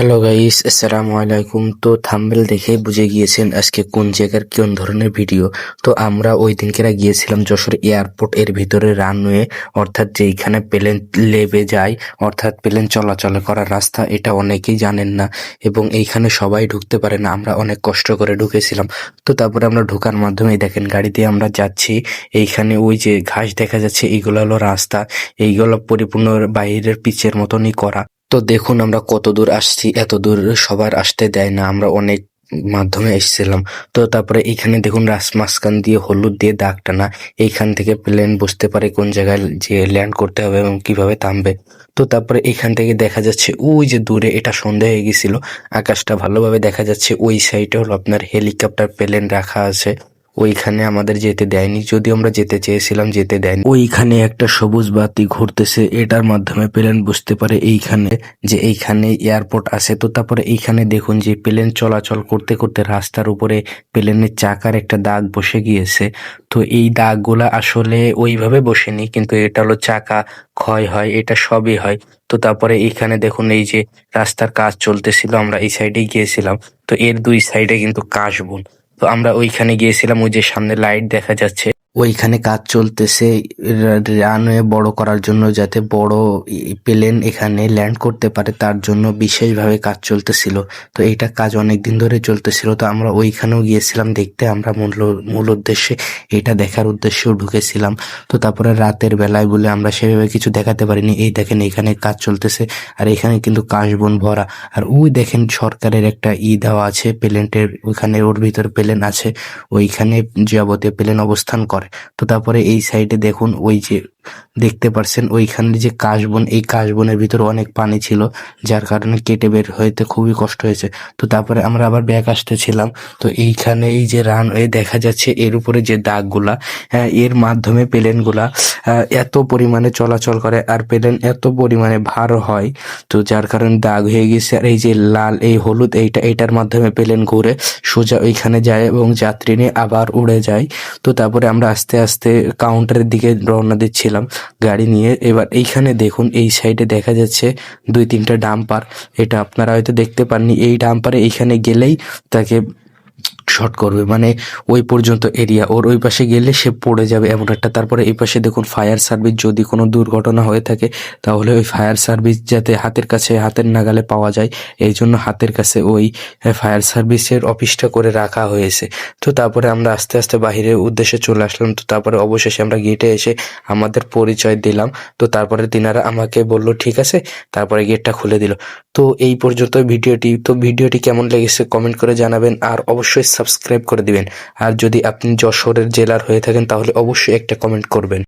Hello guys, আসসালামু আলাইকুম। তো থাম্বনেল দেখে বুঝে গিয়েছেন আজকে কোন জায়গার কোন ধরনের ভিডিও। তো আমরা ওই দিনকেরা গিয়েছিলাম যশোর এয়ারপোর্ট এর ভিতরে রানওয়ে, অর্থাৎ যেইখানে প্লেন লেবে যায়, অর্থাৎ প্লেন চলাচল করার রাস্তা। এটা অনেকেই জানেন না এবং এইখানে সবাই ঢুকতে পারে না। আমরা অনেক কষ্ট করে ঢুকেছিলাম। তো তারপরে আমরা ঢোকার মাধ্যমে দেখেন গাড়ি দিয়ে আমরা যাচ্ছি। এইখানে ওই যে ঘাস দেখা যাচ্ছে, এইগুলো হলো রাস্তা। এইগুলো পরিপূর্ণ বাইরের পিচের মতনই করা। তো দেখুন আমরা কত দূর আসছি, এত দূর সবার আসতে দেয় না, আমরা অনেক মাধ্যমে এসেছিলাম। তো তারপরে এইখানে দেখুন মাঝখান দিয়ে হলুদ দিয়ে দাগ টানা। এইখান থেকে প্লেন বুঝতে পারে কোন জায়গায় যে ল্যান্ড করতে হবে এবং কিভাবে থামবে। তো তারপরে এখান থেকে দেখা যাচ্ছে ওই যে দূরে, এটা সন্ধ্যা হয়ে গেছিল, আকাশটা ভালোভাবে দেখা যাচ্ছে। ওই সাইডে হলো আপনার হেলিকপ্টার প্লেন রাখা আছে। ওইখানে আমাদের যেতে দেয়নি, যদিও আমরা যেতে চেয়েছিলাম, যেতে দেয়নি। ওইখানে একটা সবুজ বাতি ঘুরতেছে, এটার মাধ্যমে প্লেন বুঝতে পারে এইখানে যে এইখানে এয়ারপোর্ট আছে। তো তারপরে এইখানে দেখুন যে প্লেন চলাচল করতে করতে রাস্তার উপরে প্লেনের চাকার একটা দাগ বসে গিয়েছে। তো এই দাগগুলা আসলে ওইভাবে বসেনি, কিন্তু এটা হলো চাকা ক্ষয় হয়, এটা সবই হয়। তো তারপরে এইখানে দেখুন এই যে রাস্তার কাজ চলতেছিল, আমরা এই সাইডে গিয়েছিলাম। তো এর দুই সাইডে কিন্তু কাশবন। তো আমরা ওইখানে গিয়েছিলাম, ওই যে সামনে লাইট দেখা যাচ্ছে, ওইখানে কাজ চলতেছে রানওয়ে বড় করার জন্য, যাতে বড় প্লেন এখানে ল্যান্ড করতে পারে, তার জন্য বিশেষভাবে কাজ চলতেছিল। তো এইটা কাজ অনেক দিন ধরে চলতেছিল। তো আমরা ওইখানেও গিয়েছিলাম দেখতে, আমরা মূল উদ্দেশ্যে এটা দেখার উদ্দেশ্যেও ঢুকেছিলাম। তো তারপরে রাতের বেলায় বলে আমরা সেভাবে কিছু দেখাতে পারিনি। এই দেখেন এখানে কাজ চলতেছে, আর এখানে কিন্তু কাশবন ভরা। আর ওই দেখেন সরকারের একটা দেওয়া আছে প্লেনের, ওইখানে ওর ভিতরে প্লেন আছে, ওইখানে যাবতীয় প্লেন অবস্থান করে। তো তারপরে এই সাইডে দেখুন ওই যে দেখতে পারছেন ওইখানে যে কাশবন, এই কাশবনের ভিতরে অনেক পানি ছিল, যার কারণে কেটে বের হইতে খুবই কষ্ট হয়েছে। তো তারপরে আমরা আবার ব্যাক আসতেছিলাম। তো এইখানে এই যে রানওয়ে দেখা যাচ্ছে, এর উপরে যে দাগগুলা, এর মাধ্যমে প্লেনগুলা এত পরিমাণে চলাচল করে, আর প্লেন এত পরিমাণে ভার হয়, তো যার কারণে দাগ হয়ে গেছে। আর এই যে লাল এই হলুদ, এইটার মাধ্যমে প্লেন ঘুরে সোজা ওইখানে যায় এবং যাত্রী নিয়ে আবার উড়ে যায়। তো তারপরে আমরা আস্তে আস্তে কাউন্টারের দিকে রওনা দিচ্ছিলাম গাড়ি নিয়ে। এবার এইখানে দেখুন এই সাইডে দেখা যাচ্ছে দুই তিনটা ডাম্পার, এটা আপনারা হয়তো দেখতে পাননি। এই ডাম্পারে এইখানে গেলেই তাকে শর্ট করবে, মানে ওই পর্যন্ত এরিয়া, ওর ওই পাশে গেলে সে পড়ে যাবে এমন একটা। তারপরে এই পাশে দেখুন ফায়ার সার্ভিস, যদি কোনো দুর্ঘটনা হয়ে থাকে তাহলে ওই ফায়ার সার্ভিস যাতে হাতের কাছে, হাতের নাগালে পাওয়া যায়, এই জন্য হাতের কাছে ওই ফায়ার সার্ভিসের অফিসটা করে রাখা হয়েছে। তো তারপরে আমরা আস্তে আস্তে বাহিরের উদ্দেশ্যে চলে আসলাম। তো তারপরে অবশেষে আমরা গেটে এসে আমাদের পরিচয় দিলাম। তো তারপরে তিনারা আমাকে বললো ঠিক আছে, তারপরে গেটটা খুলে দিল। তো এই পর্যন্ত ভিডিওটি। তো ভিডিওটি কেমন লেগেছে কমেন্ট করে জানাবেন, আর অবশ্যই সাবস্ক্রাইব করে দিবেন। আর যদি আপনি যশোরের জেলার হয়ে থাকেন তাহলে অবশ্যই একটা কমেন্ট করবেন।